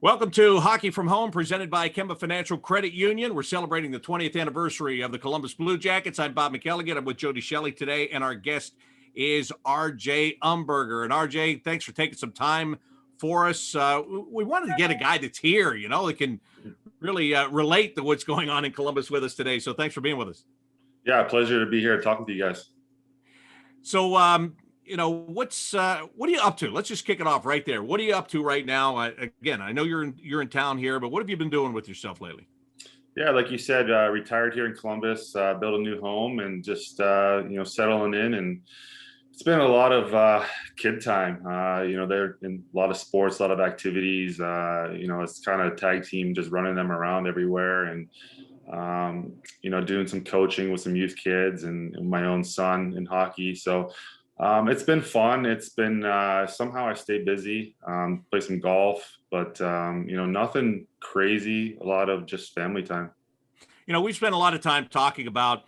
Welcome to Hockey from Home, presented by Kemba Financial Credit Union. We're celebrating the 20th anniversary of the Columbus Blue Jackets. I'm Bob McElligott. I'm with Jody, Shelley today, and our guest is RJ Umberger. And RJ, thanks for taking some time for us. We wanted to get a guy that's here, that can really relate to what's going on in Columbus with us today. So thanks for being with us. Yeah, pleasure to be here talking to you guys. So, what are you up to? Let's just kick it off right there. What are you up to right now? I know you're in town here, but what have you been doing with yourself lately? Yeah, like you said, retired here in Columbus, built a new home, and just settling in. And it's been a lot of kid time. They're in a lot of sports, a lot of activities. It's kind of a tag team, just running them around everywhere, and doing some coaching with some youth kids and my own son in hockey. So it's been fun. It's been somehow I stay busy, play some golf, but nothing crazy. A lot of just family time. We've spent a lot of time talking about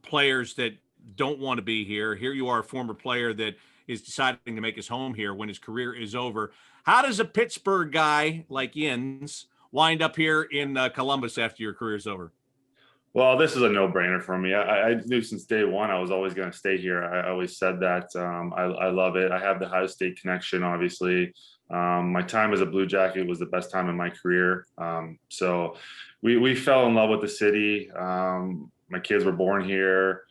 players that don't want to be here. Here you are, a former player that is deciding to make his home here when his career is over. How does a Pittsburgh guy like Jens wind up here in Columbus after your career is over? Well, this is a no-brainer for me. I knew since day one I was always going to stay here. I always said that. I love it. I have the Ohio State connection, obviously. My time as a Blue Jacket was the best time in my career. So we fell in love with the city. My kids were born here.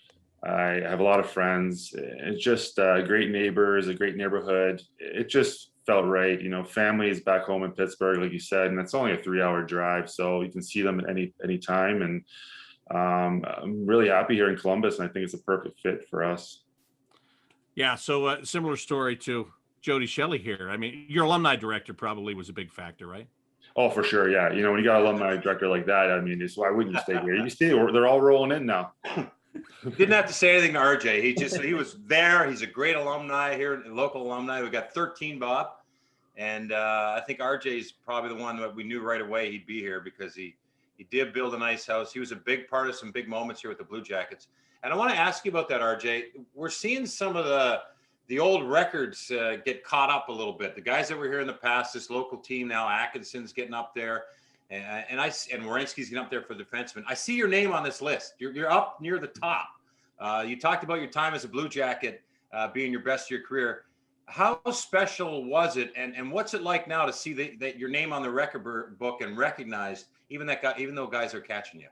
I have a lot of friends. It's just great neighbors, a great neighborhood. It just felt right. Family is back home in Pittsburgh, like you said, and it's only a 3-hour drive, so you can see them at any time. And I'm really happy here in Columbus, and I think it's a perfect fit for us. Yeah, so similar story to Jody, Shelley here. I mean, your alumni director probably was a big factor, right? Oh, for sure, yeah. When you got an alumni director like that, I mean, why wouldn't you stay here? You stay, they're all rolling in now. Didn't have to say anything to RJ. He was there. He's a great alumni here, local alumni. We got 13, Bob, and I think RJ is probably the one that we knew right away he'd be here because he did build a nice house. He was a big part of some big moments here with the Blue Jackets. And I want to ask you about that, RJ. We're seeing some of the old records get caught up a little bit. The guys that were here in the past, this local team now, Atkinson's getting up there, and Werenski's getting up there for defenseman. I see your name on this list. You're up near the top. You talked about your time as a Blue Jacket being your best of your career. How special was it, and what's it like now to see that your name on the record book and recognized, even though guys are catching you?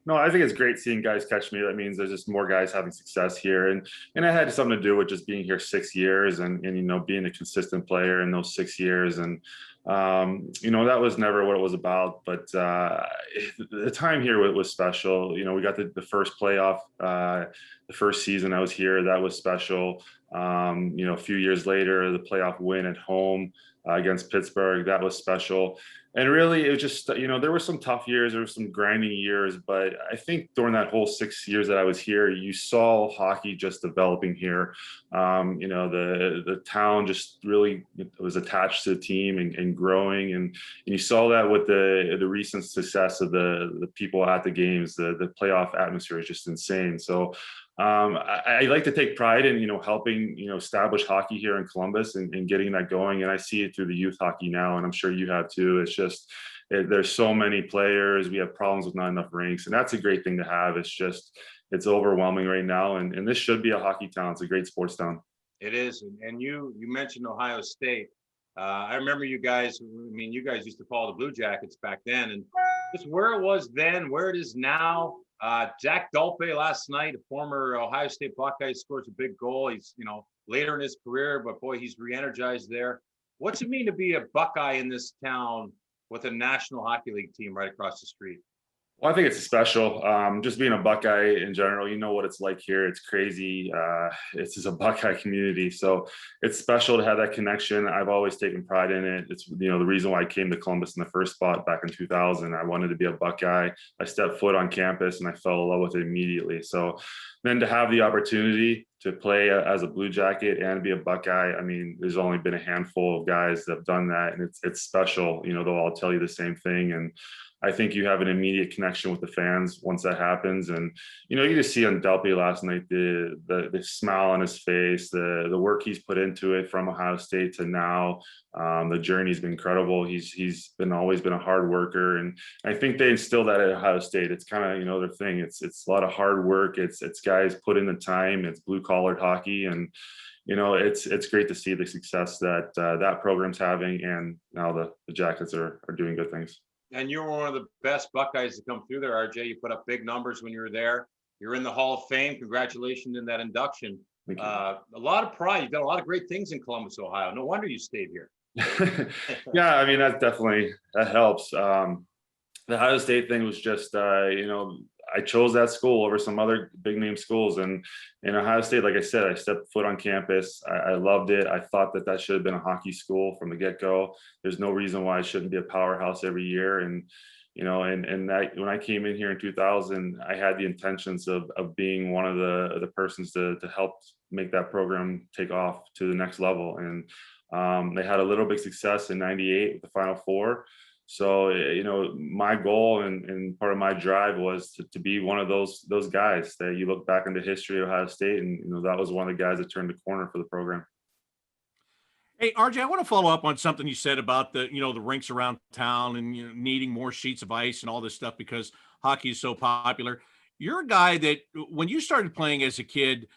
No, I think it's great seeing guys catch me. That means there's just more guys having success here, and it had something to do with just being here 6 years and being a consistent player in those 6 years. And that was never what it was about. But the time here was special. We got the first playoff, the first season I was here. That was special. A few years later, the playoff win at home against Pittsburgh, that was special. And really, it was just, there were some tough years, there were some grinding years, but I think during that whole 6 years that I was here, you saw hockey just developing here. The town just really was attached to the team and growing. And you saw that with the recent success of the people at the games. The playoff atmosphere is just insane. So I like to take pride in, helping, establish hockey here in Columbus and getting that going. And I see it through the youth hockey now, and I'm sure you have too. It's just, there's so many players. We have problems with not enough rinks, and that's a great thing to have. It's overwhelming right now. And this should be a hockey town. It's a great sports town. It is. And you mentioned Ohio State. I remember you guys used to follow the Blue Jackets back then, and just where it was then, where it is now. Jack Dolpe last night, a former Ohio State Buckeye, scores a big goal. He's, later in his career, but boy, he's re-energized there. What's it mean to be a Buckeye in this town with a National Hockey League team right across the street? Well, I think it's special. Just being a Buckeye in general, you know what it's like here. It's crazy. It's just a Buckeye community. So it's special to have that connection. I've always taken pride in it. It's, the reason why I came to Columbus in the first spot back in 2000. I wanted to be a Buckeye. I stepped foot on campus and I fell in love with it immediately. So then to have the opportunity to play as a Blue Jacket and be a Buckeye, I mean, there's only been a handful of guys that have done that, and it's special. You know, they'll all tell you the same thing, and I think you have an immediate connection with the fans once that happens. And you know, you just see on Delpy last night the smile on his face, the work he's put into it from Ohio State to now. The journey's been incredible. He's always been a hard worker, and I think they instill that at Ohio State. It's kind of, you know, their thing. It's a lot of hard work. It's guys put in the time. It's blue collar hockey, and you know, it's great to see the success that that program's having, and now the Jackets are doing good things. And you were one of the best Buckeyes to come through there, RJ. You put up big numbers when you were there. You're in the Hall of Fame. Congratulations in that induction. Thank you. A lot of pride. You've done a lot of great things in Columbus, Ohio. No wonder you stayed here. Yeah, I mean, that helps. The Ohio State thing was just, you know, I chose that school over some other big name schools, and in Ohio State, like I said, I stepped foot on campus. I loved it. I thought that should have been a hockey school from the get-go. There's no reason why it shouldn't be a powerhouse every year. And you know, and that when I came in here in 2000, I had the intentions of being one of the persons to help make that program take off to the next level. And they had a little big success in '98 with the Final Four. So, you know, my goal and part of my drive was to be one of those guys that you look back into history of Ohio State, and you know, that was one of the guys that turned the corner for the program. Hey, RJ, I want to follow up on something you said about the rinks around town and, you know, needing more sheets of ice and all this stuff because hockey is so popular. You're a guy that when you started playing as a kid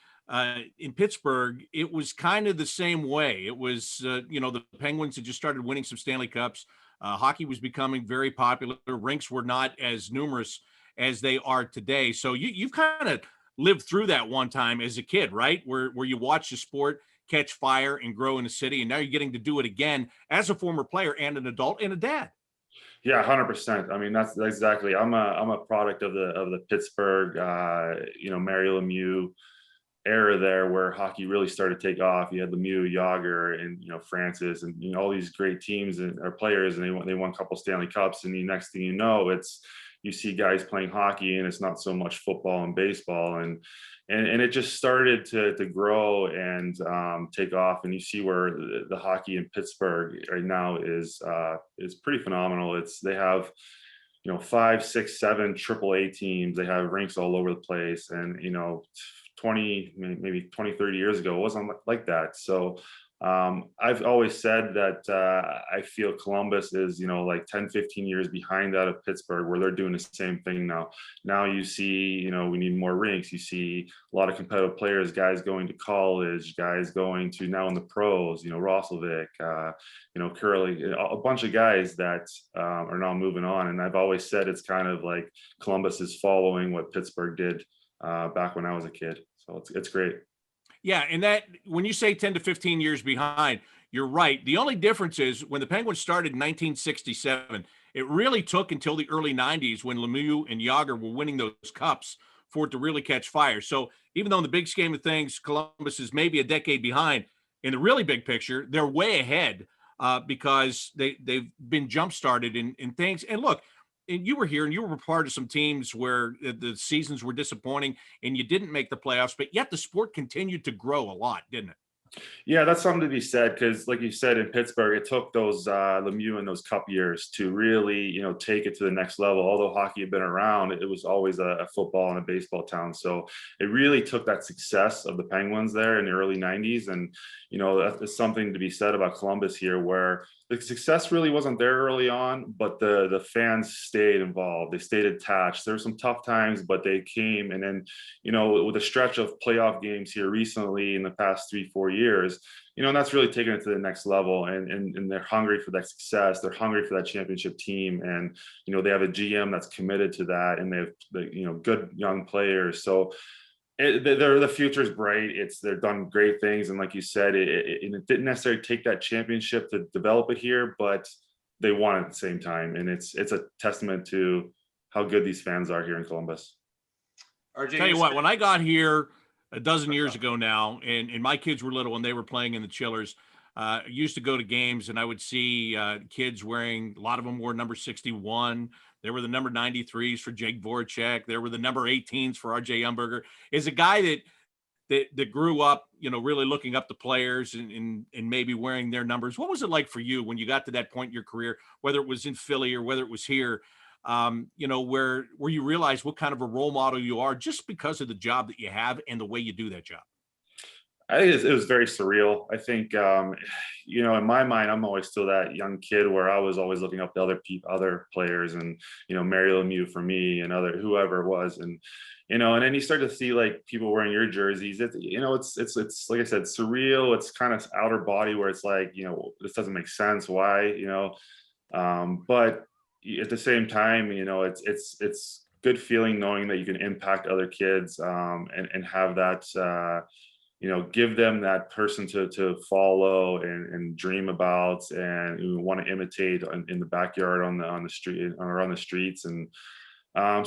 in Pittsburgh, it was kind of the same way. It was, the Penguins had just started winning some Stanley Cups. Hockey was becoming very popular. Rinks were not as numerous as they are today. So you've kind of lived through that one time as a kid, right? Where you watched the sport catch fire and grow in the city, and now you're getting to do it again as a former player and an adult and a dad. Yeah, 100%. I mean, that's exactly. I'm a product of the Pittsburgh, Mary Lemieux era there, where hockey really started to take off. You had Lemieux, Yager, and Francis, and all these great teams and or players, and they won a couple Stanley Cups. And the next thing you know, you see guys playing hockey, and it's not so much football and baseball, and it just started to grow and take off. And you see where the hockey in Pittsburgh right now is pretty phenomenal. They have 5, 6, 7 AAA teams. They have rinks all over the place, and 20, 30 years ago, it wasn't like that. So I've always said that I feel Columbus is, like 10, 15 years behind that of Pittsburgh, where they're doing the same thing now. Now you see, we need more rinks. You see a lot of competitive players, guys going to college, guys going to now in the pros, Roslovic, Curley, a bunch of guys that are now moving on. And I've always said it's kind of like Columbus is following what Pittsburgh did back when I was a kid. So it's great. Yeah, and that when you say 10 to 15 years behind, you're right. The only difference is when the Penguins started in 1967, it really took until the early 90s when Lemieux and Yager were winning those cups for it to really catch fire. So even though in the big scheme of things, Columbus is maybe a decade behind, in the really big picture, they're way ahead because they've been jump-started in things. And look, and you were here and you were part of some teams where the seasons were disappointing and you didn't make the playoffs, but yet the sport continued to grow a lot, didn't it? Yeah, that's something to be said, because like you said, in Pittsburgh, it took those Lemieux and those cup years to really, take it to the next level. Although hockey had been around, it was always a football and a baseball town. So it really took that success of the Penguins there in the early 90s. And, that's something to be said about Columbus here, where the success really wasn't there early on, but the fans stayed involved. They stayed attached. There were some tough times, but they came. And then, with a stretch of playoff games here recently in the past 3-4 years, that's really taken it to the next level. And they're hungry for that success. They're hungry for that championship team. And, they have a GM that's committed to that, and they have, good young players. So the future is bright. They're done great things. And like you said, it didn't necessarily take that championship to develop it here, but they won at the same time. And it's a testament to how good these fans are here in Columbus. RJ, tell you what, when I got here a dozen years ago now, and my kids were little when they were playing in the Chillers, I used to go to games and I would see kids wearing, a lot of them wore number 61. There were the number 93s for Jake Voracek. There were the number 18s for RJ Umberger. Is a guy that that grew up, really looking up to players and maybe wearing their numbers. What was it like for you when you got to that point in your career, whether it was in Philly or whether it was here, where you realize what kind of a role model you are just because of the job that you have and the way you do that job? I think it was very surreal. I think, in my mind, I'm always still that young kid where I was always looking up to other players, and Mario Lemieux for me, and whoever it was, and and then you start to see like people wearing your jerseys. It's like I said, surreal. It's kind of outer body where it's like this doesn't make sense. Why But at the same time, it's good feeling knowing that you can impact other kids, and have that. Give them that person to follow and dream about and want to imitate in the backyard, on the street, or on the streets. And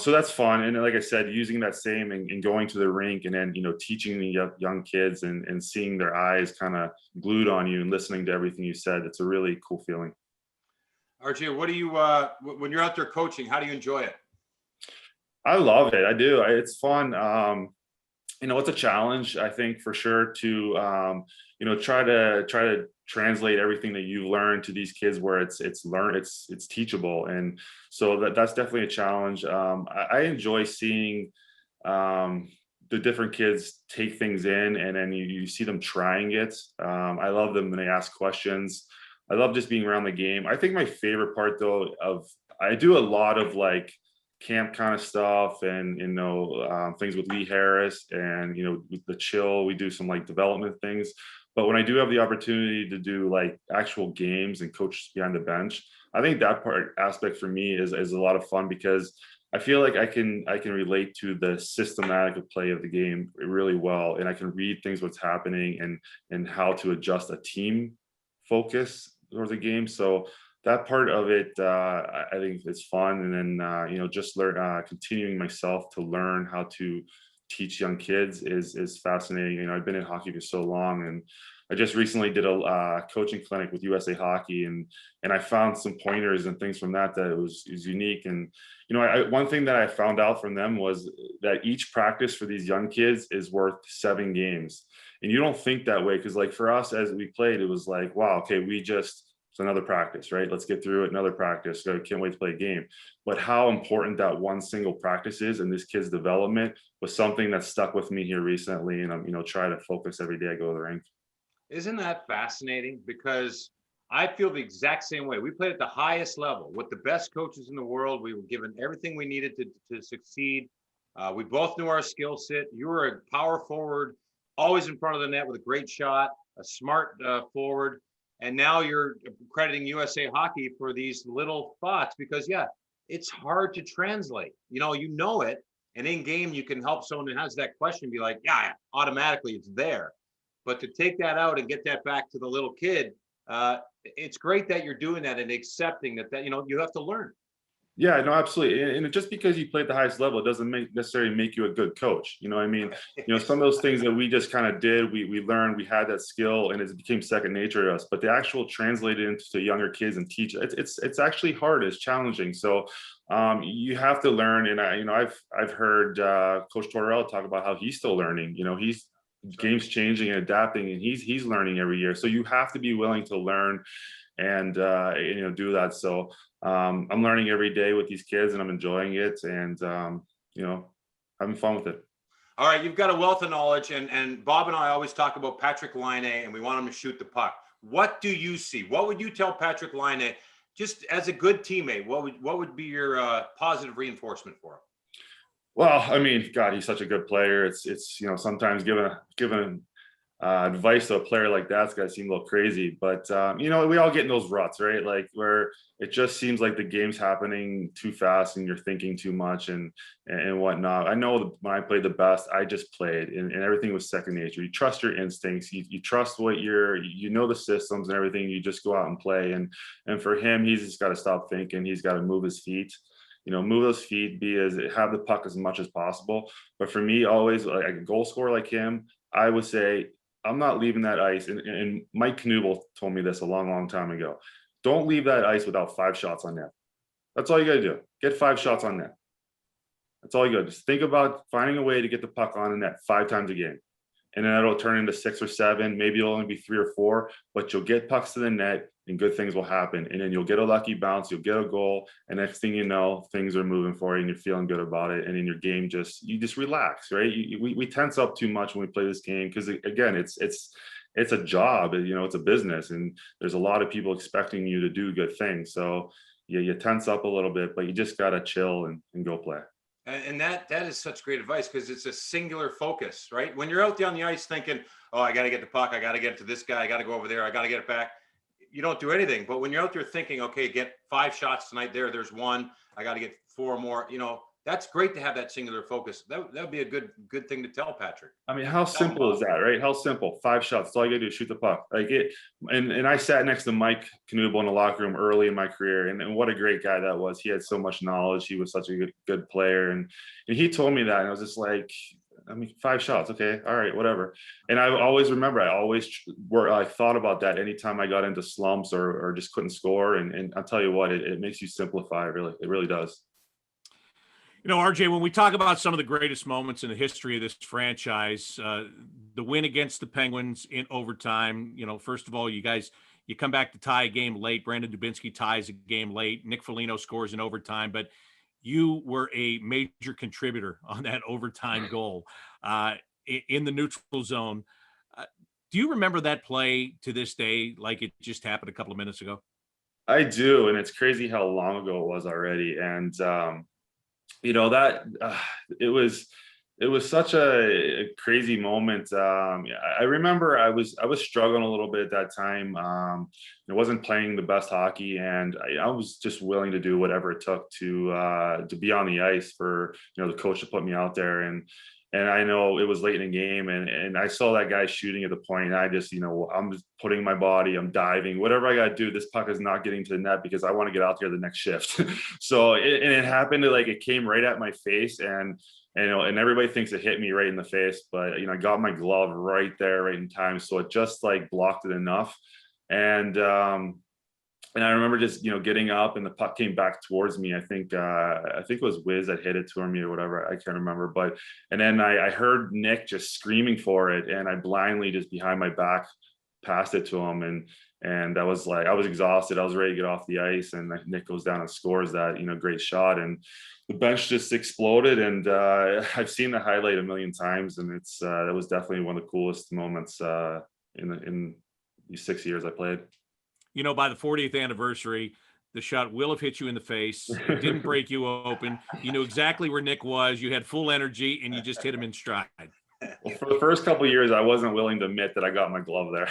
so that's fun. And like I said, using that same and going to the rink, and then teaching the young kids and seeing their eyes kind of glued on you and listening to everything you said. It's a really cool feeling. RJ, what do you when you're out there coaching, how do you enjoy it? I love it. I do. It's fun. It's a challenge, I think, for sure, to try to translate everything that you learn to these kids where it's teachable. And so that's definitely a challenge. I enjoy seeing the different kids take things in, and then you see them trying it. I love them when they ask questions. I love just being around the game. I think my favorite part, though, I do a lot of like camp kind of stuff, and things with Lee Harris, and with the chill, we do some like development things. But when I do have the opportunity to do like actual games and coach behind the bench, I think that aspect for me is a lot of fun, because I feel like I can relate to the systematic play of the game really well, and I can read things, what's happening, and how to adjust a team focus towards the game. So that part of it, I think it's fun. And then, just continuing myself to learn how to teach young kids is fascinating. I've been in hockey for so long, and I just recently did a coaching clinic with USA Hockey, and I found some pointers and things from that is unique. And, one thing that I found out from them was that each practice for these young kids is worth 7 games. And you don't think that way, because like for us, as we played, it was like, wow, okay, it's another practice, right? Let's get through it. Another practice. So I can't wait to play a game. But how important that one single practice is in this kid's development was something that stuck with me here recently. And I'm, trying to focus every day I go to the rink. Isn't that fascinating? Because I feel the exact same way. We played at the highest level with the best coaches in the world. We were given everything we needed to succeed. We both knew our skill set. You were a power forward, always in front of the net with a great shot, a smart forward. And now you're crediting USA Hockey for these little thoughts, because it's hard to translate. You know it, and in game you can help someone who has that question be like, automatically it's there. But to take that out and get that back to the little kid, it's great that you're doing that and accepting that you have to learn. Yeah, no, absolutely. And just because you play at the highest level, it doesn't necessarily make you a good coach. Some of those things that we just kind of did, we learned, we had that skill, and it became second nature to us. But the actual translate it into younger kids and teach, it's actually hard, it's challenging. So you have to learn. And I've heard Coach Tortorella talk about how he's still learning. He's game's changing and adapting, and he's learning every year. So you have to be willing to learn and do that. So I'm learning every day with these kids, and I'm enjoying it, and having fun with it. All right, you've got a wealth of knowledge, and Bob and I always talk about Patrick Laine, and we want him to shoot the puck. What do you see? What would you tell Patrick Laine, just as a good teammate? What would be your positive reinforcement for him? Well, I mean, God, he's such a good player. It's sometimes giving advice to a player like that's got to seem a little crazy, but we all get in those ruts, right? Like where it just seems like the game's happening too fast and you're thinking too much and whatnot. I know when I played the best, I just played, and everything was second nature. You trust your instincts, you trust what the systems and everything. You just go out and play, and for him, he's just got to stop thinking. He's got to move his feet. Move those feet, have the puck as much as possible. But for me, always, like a goal scorer like him, I would say, I'm not leaving that ice. And Mike Knuble told me this a long, long time ago. Don't leave that ice without 5 shots on net. That's all you got to do. Get 5 shots on net. That's all you got to do. Just think about finding a way to get the puck on the net 5 times a game. and then it'll turn into 6 or 7. Maybe it'll only be 3 or 4, but you'll get pucks to the net and good things will happen. And then you'll get a lucky bounce, you'll get a goal, and next thing you know, things are moving for you and you're feeling good about it. And in your game, you just relax, right? We tense up too much when we play this game because, again, it's a job, it's a business, and there's a lot of people expecting you to do good things. So yeah, you tense up a little bit, but you just got to chill and go play. And that is such great advice, because it's a singular focus, right? When you're out there on the ice thinking, oh, I got to get the puck, I got to get it to this guy, I got to go over there, I got to get it back, you don't do anything. But when you're out there thinking, okay, get 5 shots tonight, there's 1, I got to get 4 more, that's great to have that singular focus. That would be a good thing to tell Patrick. I mean, how simple is that, right? How simple? 5 shots. That's all you gotta do is shoot the puck. And I sat next to Mike Knuble in the locker room early in my career, and what a great guy that was. He had so much knowledge. He was such a good player, and he told me that, and I was just like, I mean, 5 shots, okay, all right, whatever. And I always remember, I thought about that anytime I got into slumps or just couldn't score. And I'll tell you what, it makes you simplify. It really does. RJ, when we talk about some of the greatest moments in the history of this franchise, the win against the Penguins in overtime, first of all, you come back to tie a game late. Brandon Dubinsky ties a game late. Nick Foligno scores in overtime, but you were a major contributor on that overtime goal in the neutral zone. Do you remember that play to this day like it just happened a couple of minutes ago? I do, and it's crazy how long ago it was already. And it was such a crazy moment. I remember I was struggling a little bit at that time. I wasn't playing the best hockey, and I was just willing to do whatever it took to be on the ice for the coach to put me out there. And I know it was late in the game, and I saw that guy shooting at the point, and I just, I'm just putting my body, I'm diving, whatever I got to do. This puck is not getting to the net because I want to get out there the next shift. So it happened to, it came right at my face, and everybody thinks it hit me right in the face, but I got my glove right there, right in time. So it just blocked it enough. And I remember just, getting up, and the puck came back towards me. I think it was Wiz that hit it to me or whatever. I can't remember. And then I heard Nick just screaming for it, and I blindly just behind my back passed it to him. And I was exhausted. I was ready to get off the ice, and Nick goes down and scores that, great shot. And the bench just exploded. And I've seen the highlight a million times, and that was definitely one of the coolest moments in these 6 years I played. By the 40th anniversary, the shot will have hit you in the face. It didn't break you open. You knew exactly where Nick was. You had full energy, and you just hit him in stride. Well, for the first couple of years, I wasn't willing to admit that I got my glove there.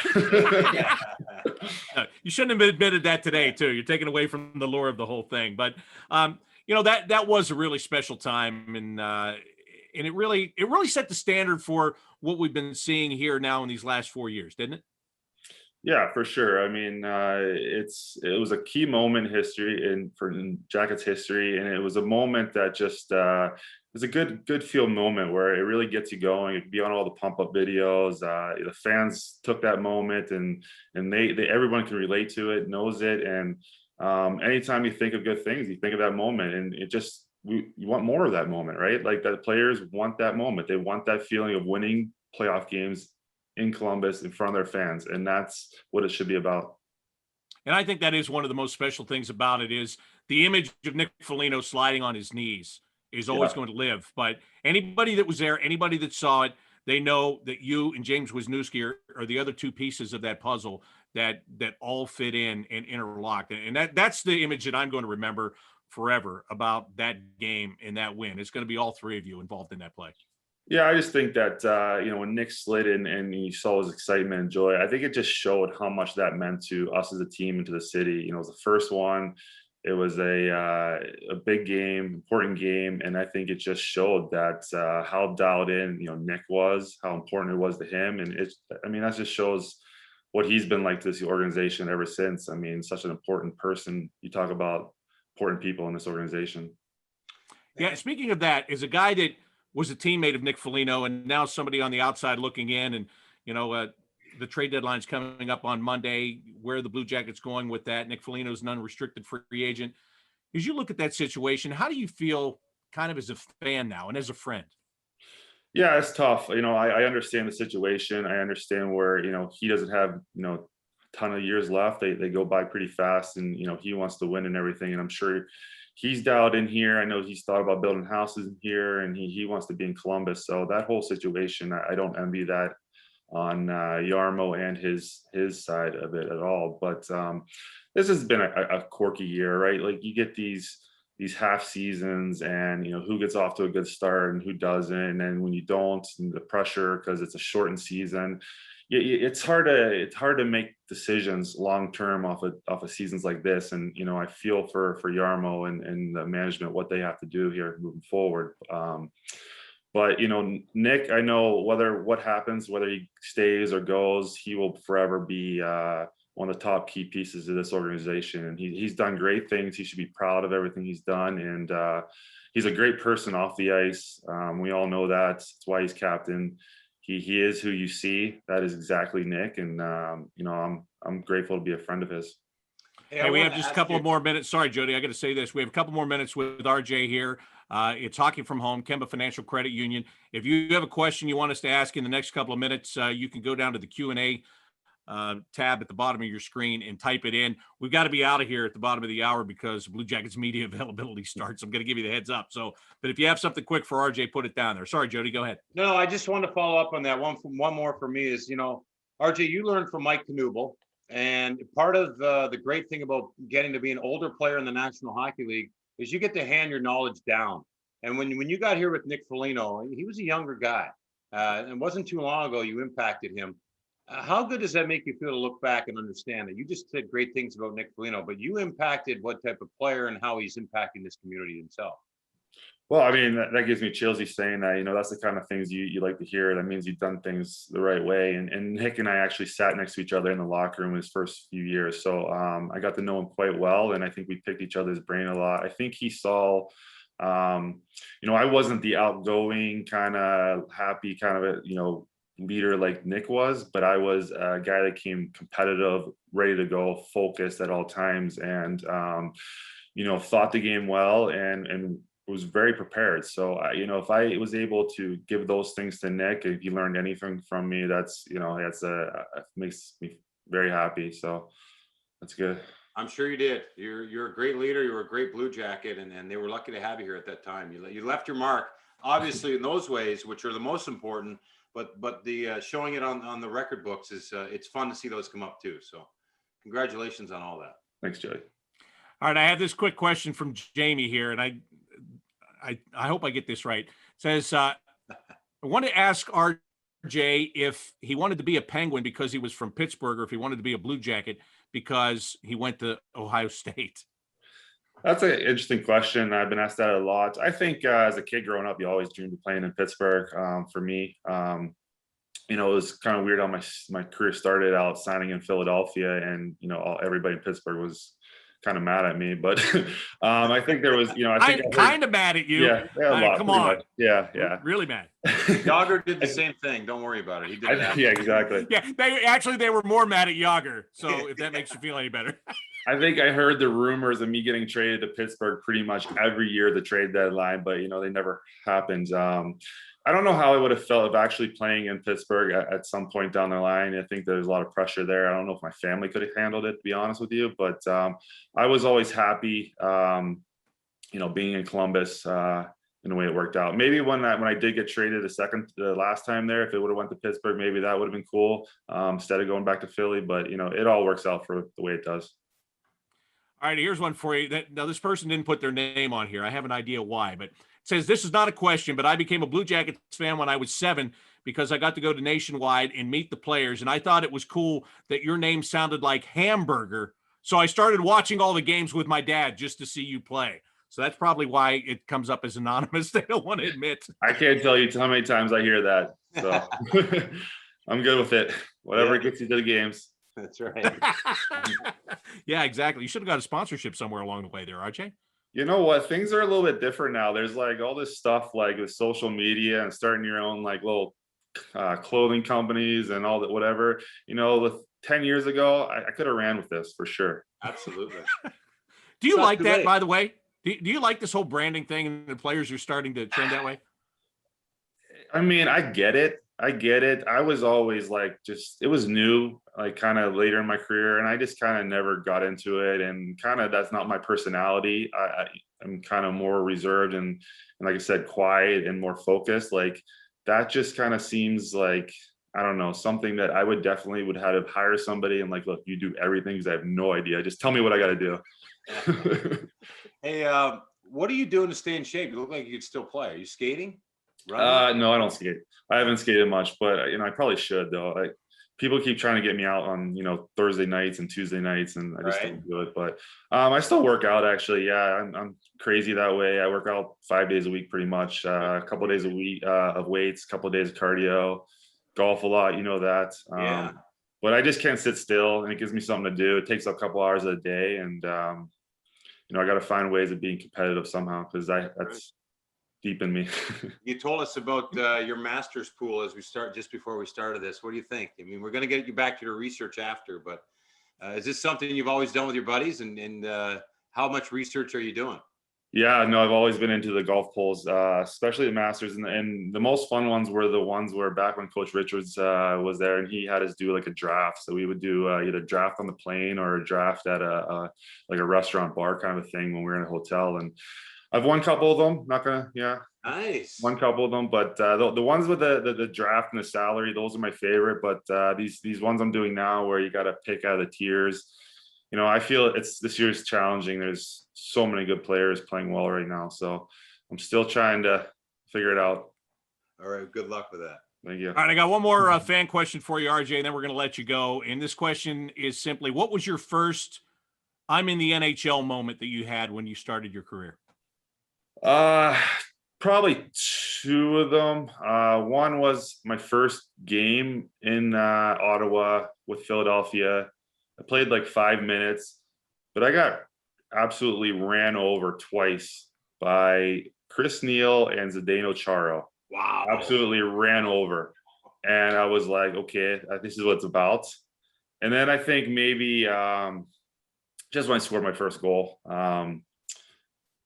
You shouldn't have admitted that today, too. You're taking away from the lure of the whole thing. But, that was a really special time. And it really set the standard for what we've been seeing here now in these last 4 years, didn't it? Yeah, for sure. I mean, it was a key moment in history, in Jackets history, and it was a moment that just was a good feel moment where it really gets you going. You can be on all the pump up videos. The fans took that moment, and they everyone can relate to it, knows it, and anytime you think of good things, you think of that moment, and you want more of that moment, right? The players want that moment. They want that feeling of winning playoff games in Columbus in front of their fans, and that's what it should be about. And I think that is one of the most special things about it is the image of Nick Foligno sliding on his knees is always going to live. But anybody that was there, anybody that saw it, they know that you and James Wisniewski are the other two pieces of that puzzle that all fit in and interlock. And that's the image that I'm going to remember forever about that game and that win. It's going to be all three of you involved in that play. Yeah, I just think that, when Nick slid in and you saw his excitement and joy, I think it just showed how much that meant to us as a team and to the city. It was the first one. It was a big game, important game. And I think it just showed that how dialed in, Nick was, how important it was to him. And that just shows what he's been like to this organization ever since. I mean, such an important person. You talk about important people in this organization. Yeah, speaking of that, is a guy that was a teammate of Nick Foligno and now somebody on the outside looking in, and the trade deadline's coming up on Monday. Where are the Blue Jackets going with that? Nick Foligno's an unrestricted free agent. As you look at that situation, how do you feel kind of as a fan now and as a friend? Yeah, it's tough. I understand the situation. I understand where, he doesn't have, a ton of years left. They go by pretty fast, and, he wants to win and everything. And I'm sure he's dialed in here. I know he's thought about building houses in here, and he wants to be in Columbus. So that whole situation, I don't envy that on Yarmo and his side of it at all. But this has been a quirky year, right? Like, you get these half seasons, and who gets off to a good start and who doesn't, and when you don't, and the pressure because it's a shortened season. It's hard to make decisions long term off of seasons like this. And I feel for Yarmo and the management, what they have to do here moving forward. But Nick, I know what happens, whether he stays or goes, he will forever be one of the top key pieces of this organization. And he's done great things. He should be proud of everything he's done. And he's a great person off the ice. We all know that. That's why he's captain. He is who you see. That is exactly Nick. And I'm grateful to be a friend of his. Hey, we have just a couple of more minutes. Sorry, Jody, I got to say this. We have a couple more minutes with RJ here. It's Hockey from Home, Kemba Financial Credit Union. If you have a question you want us to ask in the next couple of minutes, you can go down to the Q&A tab at the bottom of your screen and type it in. We've got to be out of here at the bottom of the hour because Blue Jackets media availability starts. I'm going to give you the heads up. But if you have something quick for RJ, put it down there. Sorry, Jody, go ahead. No, I just want to follow up on that. One more for me is, RJ, you learned from Mike Knuble. And part of the great thing about getting to be an older player in the National Hockey League is you get to hand your knowledge down. And when you got here with Nick Foligno, he was a younger guy. And it wasn't too long ago you impacted him. How good does that make you feel to look back and understand that you just said great things about Nick Foligno, but you impacted what type of player and how he's impacting this community himself? Well, I mean, that gives me chills. He's saying that, that's the kind of things you like to hear. That means you've done things the right way. And Nick and I actually sat next to each other in the locker room his first few years. So I got to know him quite well. And I think we picked each other's brain a lot. I think he saw, I wasn't the outgoing kind of happy kind of leader like Nick was, but I was a guy that came competitive, ready to go, focused at all times, and thought the game well and was very prepared. So if I was able to give those things to Nick, if he learned anything from me, that's makes me very happy. So that's good. I'm sure you did. You're a great leader. You were a great Blue Jacket, and they were lucky to have you here at that time. You left your mark, obviously, in those ways, which are the most important. But the showing it on the record books is it's fun to see those come up too. So congratulations on all that. Thanks, Jody. All right, I have this quick question from Jamie here, and I hope I get this right. It says, I want to ask RJ if he wanted to be a Penguin because he was from Pittsburgh, or if he wanted to be a Blue Jacket because he went to Ohio State. That's an interesting question. I've been asked that a lot. I think as a kid growing up, you always dreamed of playing in Pittsburgh. For me, it was kind of weird how my career started out signing in Philadelphia, and everybody in Pittsburgh was kind of mad at me. But I think there was, I think kind of mad at you. Yeah, come on. Much. Yeah, really mad. Yager did the same thing. Don't worry about it. He did that. Yeah, exactly. Yeah, they were more mad at Yager. So if that makes you feel any better. I think I heard the rumors of me getting traded to Pittsburgh pretty much every year, the trade deadline, but they never happened. I don't know how I would have felt if actually playing in Pittsburgh at some point down the line. I think there's a lot of pressure there. I don't know if my family could have handled it, to be honest with you, but I was always happy, being in Columbus in the way it worked out. Maybe when I did get traded the last time there, if it would have went to Pittsburgh, maybe that would have been cool instead of going back to Philly. But it all works out for the way it does. All right, here's one for you. Now, this person didn't put their name on here. I have an idea why, but it says, this is not a question, but I became a Blue Jackets fan when I was 7 because I got to go to Nationwide and meet the players, and I thought it was cool that your name sounded like Hamburger, so I started watching all the games with my dad just to see you play. So that's probably why it comes up as anonymous. They don't want to admit. I can't tell you how many times I hear that, so I'm good with it. Whatever gets you to the games. That's right. Yeah, exactly. You should have got a sponsorship somewhere along the way there, RJ. You know what? Things are a little bit different now. There's like all this stuff like with social media and starting your own like little clothing companies and all that, whatever. With 10 years ago, I could have ran with this for sure. Absolutely. Do you like that, by the way? Do you like this whole branding thing and the players are starting to trend that way? I mean, I get it. I get it. I was always like, just, it was new, like kind of later in my career, and I just kind of never got into it. And kind of that's not my personality. I'm kind of more reserved and like I said, quiet and more focused. Like that just kind of seems like, I don't know, something that I would definitely would have to hire somebody and like, look, you do everything because I have no idea. Just tell me what I got to do. Hey, what are you doing to stay in shape? You look like you could still play. Are you skating? Running? No, I don't skate. I haven't skated much, but I probably should though. People keep trying to get me out on Thursday nights and Tuesday nights, and I just don't do it. But I still work out actually. Yeah, I'm crazy that way. I work out 5 days a week pretty much. A couple of days a week of weights, a couple of days of cardio, golf a lot. You know that. Yeah. But I just can't sit still, and it gives me something to do. It takes a couple hours a day, and I got to find ways of being competitive somehow because that's deep in me. You told us about your master's pool just before we started this. What do you think? I mean, we're going to get you back to your research after, but is this something you've always done with your buddies, and how much research are you doing? Yeah, no, I've always been into the golf poles, especially the Masters, and the most fun ones were the ones where back when Coach Richards was there, and he had us do like a draft. So we would do either draft on the plane or a draft at like a restaurant bar kind of a thing when we were in a hotel. And I've won a couple of them. Not gonna, Nice. one couple of them, but the ones with the draft and the salary, those are my favorite. But these ones I'm doing now, where you got to pick out of the tiers. I feel this year's challenging. There's so many good players playing well right now, so I'm still trying to figure it out. All right, good luck with that. Thank you. All right, I got one more fan question for you, RJ, and then we're going to let you go. And this question is simply, what was your first I'm in the NHL moment that you had when you started your career? Probably two of them. One was my first game in Ottawa with Philadelphia. I played like 5 minutes, but I got absolutely ran over twice by Chris Neal and Zdeno Chara. Wow. Absolutely ran over. And I was like, okay, this is what it's about. And then I think maybe just when I scored my first goal,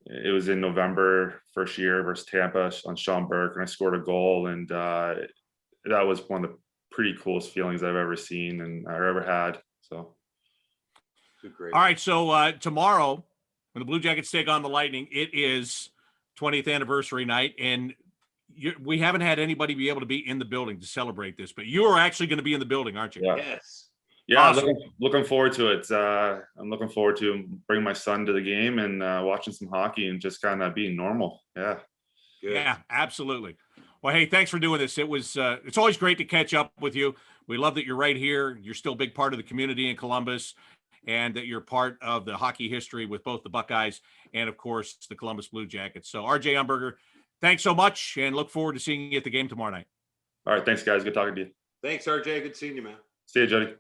it was in November, first year versus Tampa on Sean Burke, and I scored a goal. And that was one of the pretty coolest feelings I've ever seen and I ever had. So. Great. All right, so tomorrow, when the Blue Jackets take on the Lightning, it is 20th anniversary night, and we haven't had anybody be able to be in the building to celebrate this, but you are actually going to be in the building, aren't you? Yeah. Yes. Yeah, Awesome. looking forward to it. I'm looking forward to bringing my son to the game and watching some hockey and just kind of being normal. Yeah. Good. Yeah, absolutely. Well, hey, thanks for doing this. It's always great to catch up with you. We love that you're right here. You're still a big part of the community in Columbus, and that you're part of the hockey history with both the Buckeyes and, of course, the Columbus Blue Jackets. So, RJ Umberger, thanks so much, and look forward to seeing you at the game tomorrow night. All right. Thanks, guys. Good talking to you. Thanks, RJ. Good seeing you, man. See you, Jody.